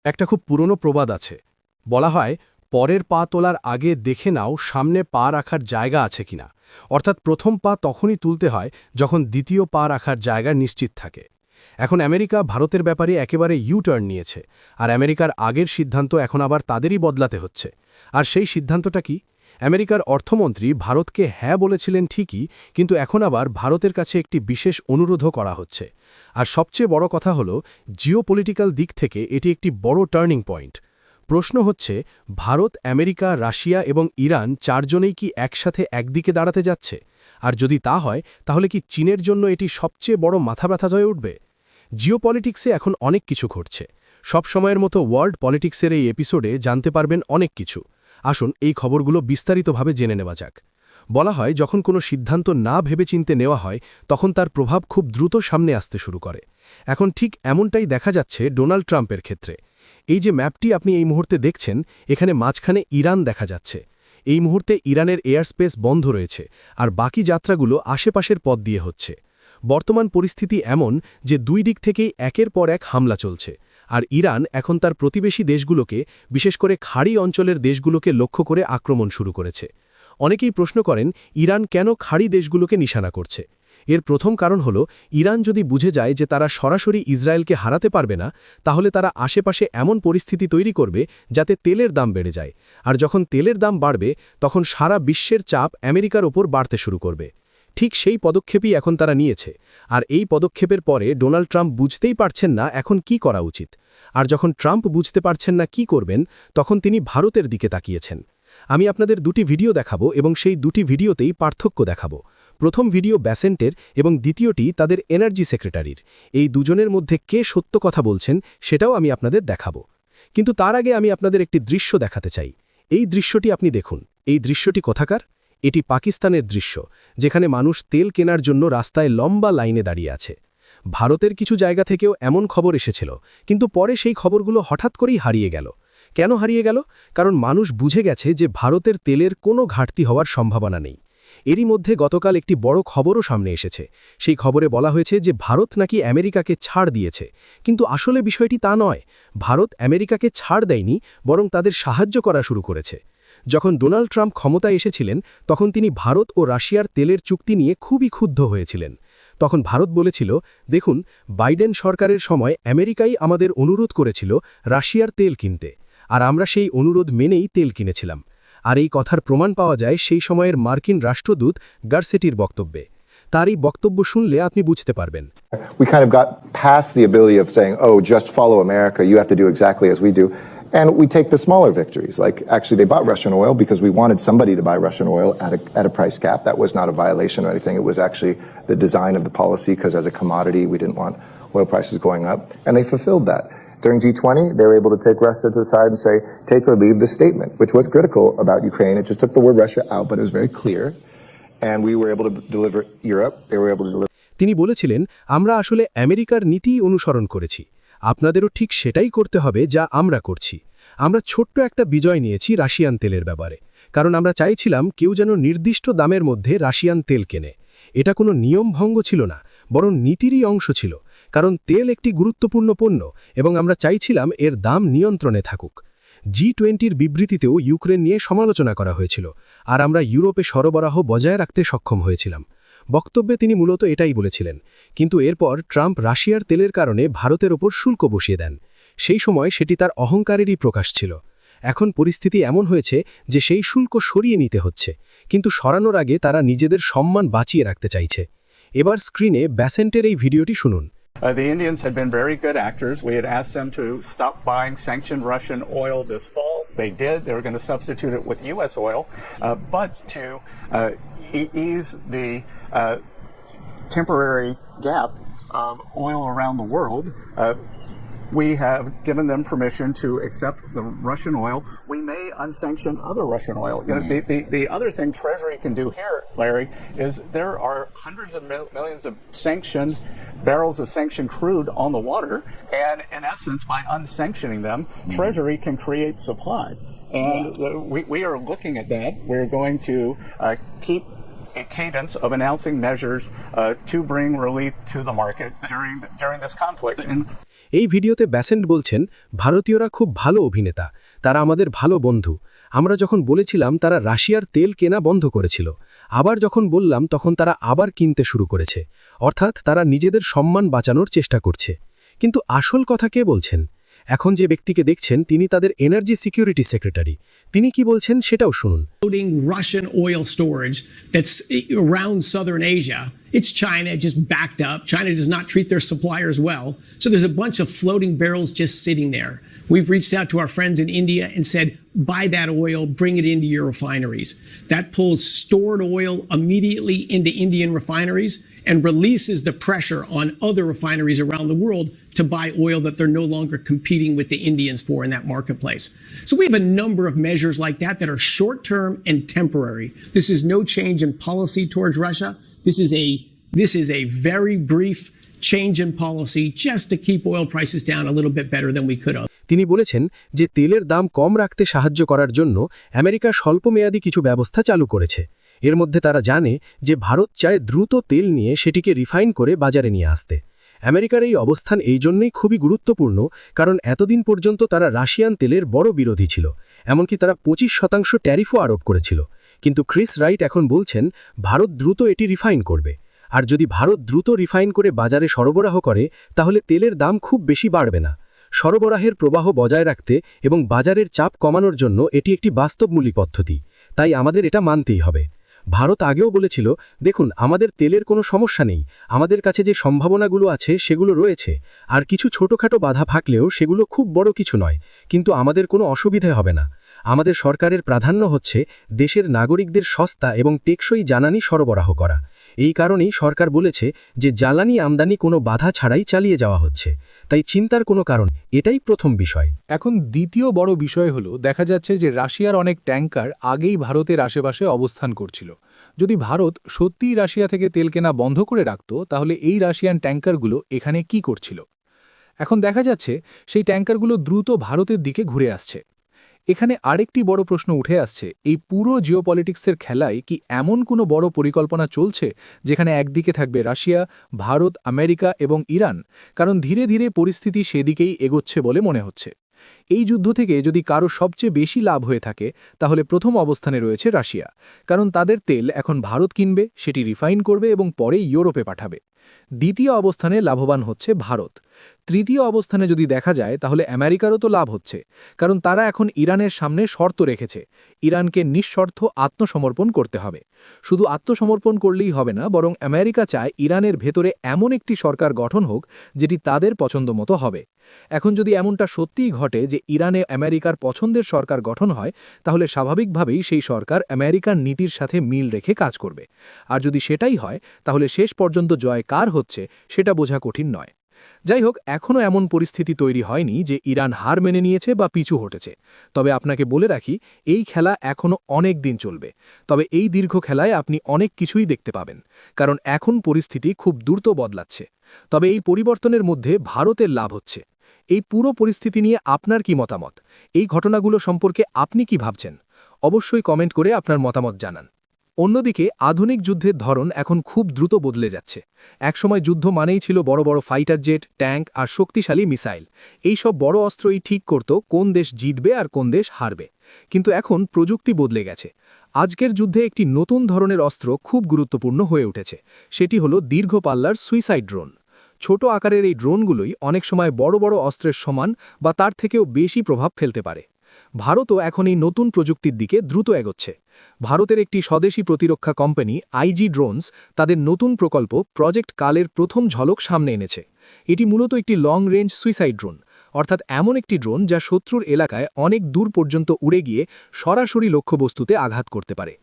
একটা খুব পুরনো প্রবাদ আছে, বলা হয় পরের পা তোলার আগে দেখে নাও সামনে পা রাখার জায়গা আছে কিনা। অর্থাৎ প্রথম পা তখনই তুলতে হয় যখন দ্বিতীয় পা রাখার জায়গা নিশ্চিত থাকে। এখন আমেরিকা ভারতের ব্যাপারে একেবারে ইউ-টার্ন নিয়েছে, আর আমেরিকার আগের সিদ্ধান্ত এখন আবার তাদেরই বদলাতে হচ্ছে। আর সেই সিদ্ধান্তটা কি? আমেরিকার অর্থমন্ত্রী ভারতকে হ্যাঁ বলেছিলেন ঠিকই, কিন্তু এখন আবার ভারতের কাছে একটি বিশেষ অনুরোধও করা হচ্ছে। আর সবচেয়ে বড় কথা হল, জিওপলিটিক্যাল দিক থেকে এটি একটি বড় টার্নিং পয়েন্ট। প্রশ্ন হচ্ছে, ভারত, আমেরিকা, রাশিয়া এবং ইরান চারজনেই কি একসাথে একদিকে দাঁড়াতে যাচ্ছে? আর যদি তা হয়, তাহলে কি চীনের জন্য এটি সবচেয়ে বড় মাথাব্যথা হয়ে উঠবে? জিওপলিটিক্সে এখন অনেক কিছু ঘটছে। সব সময়ের মতো ওয়ার্ল্ড পলিটিক্সের এই এপিসোডে জানতে পারবেন অনেক কিছু। আসুন এই খবরগুলো বিস্তারিতভাবে জেনে নেওয়া যাক। বলা হয়, যখন কোনো সিদ্ধান্ত না ভেবেচিন্তে নেওয়া হয়, তখন তার প্রভাব খুব দ্রুত সামনে আসতে শুরু করে। এখন ঠিক এমনটাই দেখা যাচ্ছে ডোনাল্ড ট্রাম্পের ক্ষেত্রে। এই যে ম্যাপটি আপনি এই মুহূর্তে দেখছেন, এখানে মাঝখানে ইরান দেখা যাচ্ছে। এই মুহূর্তে ইরানের এয়ারস্পেস বন্ধ রয়েছে, আর বাকি যাত্রাগুলো আশেপাশের পথ দিয়ে হচ্ছে। বর্তমান পরিস্থিতি এমন যে দুই দিক থেকেই একের পর এক হামলা চলছে, আর ইরান এখন তার প্রতিবেশী দেশগুলোকে, বিশেষ করে খাড়ি অঞ্চলের দেশগুলোকে লক্ষ্য করে আক্রমণ শুরু করেছে। অনেকেই প্রশ্ন করেন, ইরান কেন খাড়ি দেশগুলোকে নিশানা করছে? এর প্রথম কারণ হল, ইরান যদি বুঝে যায় যে তারা সরাসরি ইসরায়েলকে হারাতে পারবে না, তাহলে তারা আশেপাশে এমন পরিস্থিতি তৈরি করবে যাতে তেলের দাম বেড়ে যায়। আর যখন তেলের দাম বাড়বে, তখন সারা বিশ্বের চাপ আমেরিকার ওপর বাড়তে শুরু করবে। ঠিক সেই পদক্ষেপই এখন তারা নিয়েছে। আর এই পদক্ষেপের পরে ডোনাল্ড ট্রাম্প বুঝতেই পারছেন না এখন কি করা উচিত। আর যখন ট্রাম্প বুঝতে পারছেন না কি করবেন, তখন তিনি ভারতের দিকে তাকিয়েছেন। আমি আপনাদের দুটি ভিডিও দেখাবো এবং সেই দুটি ভিডিওতেই পার্থক্য দেখাবো। প্রথম ভিডিও ব্যাসেন্টের এবং দ্বিতীয়টি তাদের এনার্জি সেক্রেটারির। এই দুজনের মধ্যে কে সত্য কথা বলছেন সেটাও আমি আপনাদের দেখাবো। কিন্তু তার আগে আমি আপনাদের একটি দৃশ্য দেখাতে চাই। এই দৃশ্যটি আপনি দেখুন। এই দৃশ্যটি কোথাকার? এটি পাকিস্তানের দৃশ্য, যেখানে মানুষ তেল কেনার জন্য রাস্তায় লম্বা লাইনে দাঁড়িয়ে আছে। ভারতের কিছু জায়গা থেকেও এমন খবর এসেছিল, কিন্তু পরে সেই খবরগুলো হঠাৎ করেই হারিয়ে গেল। কেন হারিয়ে গেল? কারণ মানুষ বুঝে গেছে যে ভারতের তেলের কোনো ঘাটতি হওয়ার সম্ভাবনা নেই। এরই মধ্যে গতকাল একটি বড় খবরও সামনে এসেছে। সেই খবরে বলা হয়েছে যে ভারত নাকি আমেরিকাকে ছাড় দিয়েছে, কিন্তু আসলে বিষয়টি তা নয়। ভারত আমেরিকাকে ছাড় দেয়নি, বরং তাদের সাহায্য করা শুরু করেছে। যখন ডোনাল্ড ট্রাম্প ক্ষমতায় এসেছিলেন, তখন তিনি ভারত ও রাশিয়ার তেলের চুক্তি নিয়ে খুবই ক্ষুব্ধ হয়েছিলেন। তখন ভারত বলেছিল, দেখুন, বাইডেন সরকারের সময় আমেরিকাই আমাদের অনুরোধ করেছিল রাশিয়ার তেল কিনতে, আর আমরা সেই অনুরোধ মেনেই তেল কিনেছিলাম। আর এই কথার প্রমাণ পাওয়া যায় সেই সময়ের মার্কিন রাষ্ট্রদূত গারসেটির বক্তব্যে। তার এই বক্তব্য শুনলে আপনি বুঝতে পারবেন। We kind of got past the ability of saying, oh, just follow America, you have to do exactly as we do. And we take the smaller victories. Like, actually, they bought Russian oil because we wanted somebody to buy Russian oil at a price cap. That was not a violation or anything. It was actually the design of the policy, because as a commodity, we didn't want oil prices going up. And they fulfilled that. During G20, they were able to take Russia to the side and say, take or leave this statement, which was critical about Ukraine. It just took the word Russia out, but it was very clear. And we were able to deliver Europe. They were able to deliver. তিনি বলেছিলেন, আমরা আসলে আমেরিকার নীতি অনুসরণ করেছি। আপনাদেরও ঠিক সেটাই করতে হবে যা আমরা করছি। আমরা ছোট্ট একটা বিজয় নিয়েছি রাশিয়ান তেলের ব্যাপারে, কারণ আমরা চাইছিলাম কেউ যেন নির্দিষ্ট দামের মধ্যে রাশিয়ান তেল কেনে। এটা কোনো নিয়ম ভঙ্গ ছিল না, বরং নীতিরই অংশ ছিল, কারণ তেল একটি গুরুত্বপূর্ণ পণ্য এবং আমরা চাইছিলাম এর দাম নিয়ন্ত্রণে থাকুক। G20-র বিবৃতিতেও ইউক্রেন নিয়ে সমালোচনা করা হয়েছিল, আর আমরা ইউরোপে সরবরাহ বজায় রাখতে সক্ষম হয়েছিলাম। বক্তব্যে তিনি মূলত এটাই বলেছিলেন। কিন্তু এরপর ট্রাম্প রাশিয়ার তেলের কারণে ভারতের ওপর শুল্ক বসিয়ে দেন। সেই সময় সেটি তার অহংকারেরই প্রকাশ ছিল। এখন পরিস্থিতি এমন হয়েছে যে সেই শুল্ক সরিয়ে নিতে হচ্ছে, কিন্তু সরানোর আগে তারা নিজেদের সম্মান বাঁচিয়ে রাখতে চাইছে। এবার স্ক্রিনে ব্যাসেন্টের এই ভিডিওটি শুনুন। The Indians had been very good actors. We had asked them to stop buying sanctioned Russian oil this fall. They did. They were going to substitute it with U.S. oil. But to ease the temporary gap of oil around the world, we have given them permission to accept the Russian oil. We may unsanction other Russian oil. You know, the other thing Treasury can do here, Larry, is there are hundreds of millions of sanctioned barrels of sanctioned crude on the water, and in essence, by unsanctioning them, Treasury can create supply. And we are looking at that. We're going to keep a cadence of announcing measures to bring relief to the market during this conflict. And এই ভিডিওতে ব্যাসেন্ট বলছেন, ভারতীয়রা খুব ভালো অভিনেতা, তারা আমাদের ভালো বন্ধু। আমরা যখন বলেছিলাম তারা রাশিয়ার তেল কেনা বন্ধ করেছিল, আবার যখন বললাম তখন তারা আবার কিনতে শুরু করেছে, অর্থাৎ তারা নিজেদের সম্মান বাঁচানোর চেষ্টা করছে। কিন্তু আসল কথা কে বলছেন? এখন যে ব্যক্তিকে দেখছেন তিনি তাদের এনার্জি সিকিউরিটি সেক্রেটারি। তিনি কি বলছেন সেটাও শুনুন। Floating Russian oil storage that's around southern Asia. It's China just backed up. China does not treat their suppliers well. So there's a bunch of floating barrels just sitting there. We've reached out to our friends in India and said, buy that oil, bring it into your refineries. That pulls stored oil immediately into Indian refineries and releases the pressure on other refineries around the world to buy oil that they're no longer competing with the Indians for in that marketplace. So we have a number of measures like that that are short-term and temporary. This is no change in policy towards Russia. This is a very brief change in policy just to keep oil prices down a little bit better than we could have. তিনি বলেছেন যে তেলের দাম কম রাখতে সাহায্য করার জন্য America স্বল্পমেয়াদী কিছু ব্যবস্থা চালু করেছে। এর মধ্যে তারা জানে যে ভারত চায় দ্রুত তেল নিয়ে সেটিকে রিফাইন করে বাজারে নিয়ে আসতে। আমেরিকার এই অবস্থান এই জন্যই খুবই গুরুত্বপূর্ণ, কারণ এতদিন পর্যন্ত তারা রাশিয়ান তেলের বড় বিরোধী ছিল, এমনকি তারা 25% ট্যারিফও আরোপ করেছিল। কিন্তু ক্রিস রাইট এখন বলছেন ভারত দ্রুত এটি রিফাইন করবে, আর যদি ভারত দ্রুত রিফাইন করে বাজারে সরবরাহ করে তাহলে তেলের দাম খুব বেশি বাড়বে না। সরবরাহের প্রবাহ বজায় রাখতে এবং বাজারের চাপ কমানোর জন্য এটি একটি বাস্তবমূলক পদ্ধতি, তাই আমাদের এটা মানতেই হবে। ভারত আগেও বলেছিল, দেখুন আমাদের তেলের কোনো সমস্যা নেই, আমাদের কাছে যে সম্ভাবনাগুলো আছে সেগুলো রয়েছে, আর কিছু ছোটখাটো বাধা থাকলেও সেগুলো খুব বড় কিছু নয়, কিন্তু আমাদের কোনো অসুবিধা হবে না। আমাদের সরকারের প্রাধান্য হচ্ছে দেশের নাগরিকদের সস্তা এবং টেকসই জ্বালানি সরবরাহ করা। এই কারণেই সরকার বলেছে যে জ্বালানি আমদানি কোনো বাধা ছাড়াই চালিয়ে যাওয়া হচ্ছে, তাই চিন্তার কোনো কারণ, এটাই প্রথম বিষয়। এখন দ্বিতীয় বড় বিষয় হলো, দেখা যাচ্ছে যে রাশিয়ার অনেক ট্যাঙ্কার আগেই ভারতের আশেপাশে অবস্থান করছিল। যদি ভারত সত্যিই রাশিয়া থেকে তেল কেনা বন্ধ করে রাখত, তাহলে এই রাশিয়ান ট্যাঙ্কারগুলো এখানে কি করছিল? এখন দেখা যাচ্ছে সেই ট্যাঙ্কারগুলো দ্রুত ভারতের দিকে ঘুরে আসছে। এখানে আরেকটি বড় প্রশ্ন উঠে আসছে, এই পুরো জিওপলিটিক্সের খেলায় কি এমন কোনো বড় পরিকল্পনা চলছে যেখানে একদিকে থাকবে রাশিয়া, ভারত, আমেরিকা এবং ইরান? কারণ ধীরে ধীরে পরিস্থিতি সেদিকেই এগোচ্ছে বলে মনে হচ্ছে। এই যুদ্ধ থেকে যদি কারো সবচেয়ে বেশি লাভ হয়ে থাকে তাহলে প্রথম অবস্থানে রয়েছে রাশিয়া, কারণ তাদের তেল এখন ভারত কিনবে, সেটি রিফাইন করবে এবং পরে ইউরোপে পাঠাবে। দ্বিতীয় অবস্থানে লাভবান হচ্ছে ভারত। তৃতীয় অবস্থানে যদি দেখা যায় তাহলে আমেরিকারও তো লাভ হচ্ছে, কারণ তারা এখন ইরানের সামনে শর্ত রেখেছে, ইরানকে নিঃশর্ত আত্মসমর্পণ করতে হবে। শুধু আত্মসমর্পণ করলেই হবে না, বরং আমেরিকা চায় ইরানের ভেতরে এমন একটি সরকার গঠন হোক যেটি তাদের পছন্দ মতো হবে। এখন যদি এমনটা সত্যিই ঘটে যে ইরানে আমেরিকার পছন্দের সরকার গঠন হয়, তাহলে স্বাভাবিকভাবেই সেই সরকার আমেরিকার নীতির সাথে মিল রেখে কাজ করবে। আর যদি সেটাই হয় তাহলে শেষ পর্যন্ত জয় কার হচ্ছে সেটা বোঝা কঠিন নয়। যাই হোক, এখনও এমন পরিস্থিতি তৈরি হয়নি যে ইরান হার মেনে নিয়েছে বা পিছু হটেছে। তবে আপনাকে বলে রাখি, এই খেলা এখনও অনেক দিন চলবে। তবে এই দীর্ঘ খেলায় আপনি অনেক কিছুই দেখতে পাবেন, কারণ এখন পরিস্থিতি খুব দ্রুত বদলাচ্ছে। তবে এই পরিবর্তনের মধ্যে ভারতের লাভ হচ্ছে। এই পুরো পরিস্থিতি নিয়ে আপনার কি মতামত? এই ঘটনাগুলো সম্পর্কে আপনি কি ভাবছেন? অবশ্যই কমেন্ট করে আপনার মতামত জানান। অন্যদিকে আধুনিক যুদ্ধের ধরন এখন খুব দ্রুত বদলে যাচ্ছে। একসময় যুদ্ধ মানেই ছিল বড় বড় ফাইটার জেট, ট্যাঙ্ক আর শক্তিশালী মিসাইল। এই সব বড় অস্ত্রই ঠিক করত কোন দেশ জিতবে আর কোন দেশ হারবে। কিন্তু এখন প্রযুক্তি বদলে গেছে। আজকের যুদ্ধে একটি নতুন ধরনের অস্ত্র খুব গুরুত্বপূর্ণ হয়ে উঠেছে। সেটি হলো দীর্ঘ পাল্লার সুইসাইড ড্রোন। ছোট আকারের এই ড্রোনগুলোই অনেক সময় বড় বড় অস্ত্রের সমান বা তার থেকেও বেশি প্রভাব ফেলতে পারে। ভারতও এখন এই নতুন প্রযুক্তির দিকে দ্রুত এগোচ্ছে। ভারতের একটি স্বদেশী প্রতিরক্ষা কোম্পানি আইজি ড্রোনস তাদের নতুন প্রকল্প প্রজেক্ট কালের প্রথম ঝলক সামনে এনেছে। এটি মূলত একটি লং রেঞ্জ সুইসাইড ড্রোন, অর্থাৎ এমন একটি ড্রোন যা শত্রুর এলাকায় অনেক দূর পর্যন্ত উড়ে গিয়ে সরাসরি লক্ষ্যবস্তুতে আঘাত করতে পারে।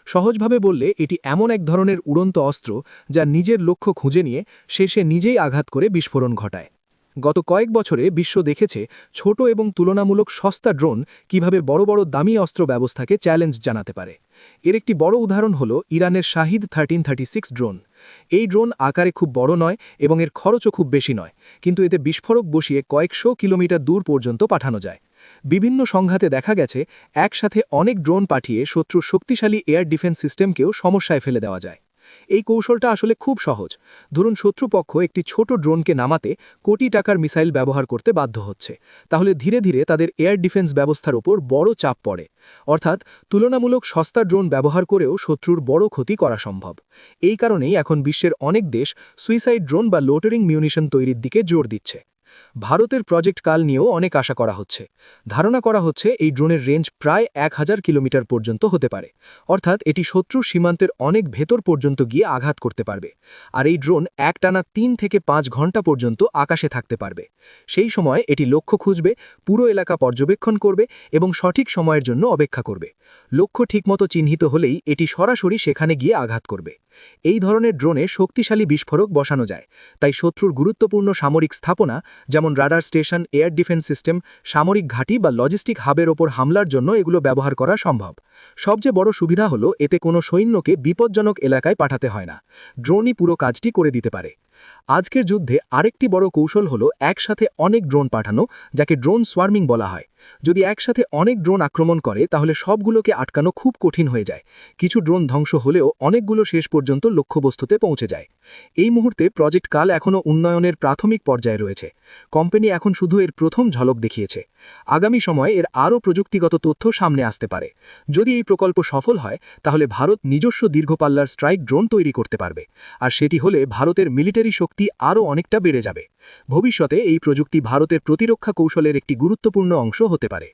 সহজভাবে বললে এটি এমন এক ধরনের উড়ন্ত অস্ত্র যা নিজের লক্ষ্য খুঁজে নিয়ে শেষে নিজেই আঘাত করে বিস্ফোরণ ঘটায়। গত কয়েক বছরে বিশ্ব দেখেছে ছোট এবং তুলনামূলক সস্তা ড্রোন কিভাবে বড় বড় দামি অস্ত্র ব্যবস্থাকে চ্যালেঞ্জ জানাতে পারে। এর একটি বড় উদাহরণ হল ইরানের শাহিদ 1336 ড্রোন। এই ড্রোন আকারে খুব বড় নয় এবং এর খরচও খুব বেশি নয়, কিন্তু এতে বিস্ফোরক বসিয়ে কয়েকশো কিলোমিটার দূর পর্যন্ত পাঠানো যায়। বিভিন্ন সংঘাতে দেখা গেছে একসাথে অনেক ড্রোন পাঠিয়ে শত্রুর শক্তিশালী এয়ার ডিফেন্স সিস্টেমকেও সমস্যায় ফেলে দেওয়া যায়। এই কৌশলটা আসলে খুব সহজ। ধরুন শত্রুপক্ষ একটি ছোট ড্রোনকে নামাতে কোটি টাকার মিসাইল ব্যবহার করতে বাধ্য হচ্ছে, তাহলে ধীরে ধীরে তাদের এয়ার ডিফেন্স ব্যবস্থার উপর বড় চাপ পড়ে। অর্থাৎ তুলনামূলক সস্তা ড্রোন ব্যবহার করেও শত্রুর বড় ক্ষতি করা সম্ভব। এই কারণেই এখন বিশ্বের অনেক দেশ সুইসাইড ড্রোন বা লোটারিং মিউনিশন তৈরির দিকে জোর দিচ্ছে। ভারতের প্রজেক্ট কাল নিয়েও অনেক আশা করা হচ্ছে। ধারণা করা হচ্ছে এই ড্রোনের রেঞ্জ প্রায় 1000 কিলোমিটার পর্যন্ত হতে পারে। অর্থাৎ এটি শত্রুর সীমান্তের অনেক ভেতর পর্যন্ত গিয়ে আঘাত করতে পারবে। আর এই ড্রোন একটানা 3 থেকে 5 ঘন্টা পর্যন্ত আকাশে থাকতে পারবে। সেই সময় এটি লক্ষ্য খুঁজবে, পুরো এলাকা পর্যবেক্ষণ করবে এবং সঠিক সময়ের জন্য অপেক্ষা করবে। লক্ষ্য ঠিকমতো চিহ্নিত হলেই এটি সরাসরি সেখানে গিয়ে আঘাত করবে। এই ধরনের ড্রোনে শক্তিশালী বিস্ফোরক বসানো যায়, তাই শত্রুর গুরুত্বপূর্ণ সামরিক স্থাপনা যেমন radar station, air defence system, সামরিক ঘাঁটি বা লজিস্টিক হাবের ওপর হামলার জন্য এগুলো ব্যবহার করা সম্ভব। সবচেয়ে বড় সুবিধা হলো এতে কোনো সৈন্যকে বিপজ্জনক এলাকায় পাঠাতে হয় না। ড্রোনই পুরো কাজটি করে দিতে পারে। আজকের যুদ্ধে আরেকটি বড় কৌশল হলো একসাথে অনেক ড্রোন পাঠানো, যাকে ড্রোন সোয়ার্মিং বলা হয়। যদি একসাথে অনেক ড্রোন আক্রমণ করে তাহলে সবগুলোকে আটকানো খুব কঠিন হয়ে যায়। কিছু ড্রোন ধ্বংস হলেও অনেকগুলো শেষ পর্যন্ত লক্ষ্যবস্তুতে পৌঁছে যায়। এই মুহূর্তে প্রজেক্ট কাল এখনও উন্নয়নের প্রাথমিক পর্যায়ে রয়েছে। কোম্পানি এখন শুধু এর প্রথম ঝলক দেখিয়েছে। আগামী সময়ে এর আরও প্রযুক্তিগত তথ্য সামনে আসতে পারে। যদি এই প্রকল্প সফল হয় তাহলে ভারত নিজস্ব দীর্ঘপাল্লার স্ট্রাইক ড্রোন তৈরি করতে পারবে, আর সেটি হলে ভারতের মিলিটারি শক্তি আরও অনেকটা বেড়ে যাবে। ভবিষ্যতে এই প্রযুক্তি ভারতের প্রতিরক্ষা কৌশলের একটি গুরুত্বপূর্ণ অংশ হতে পারে।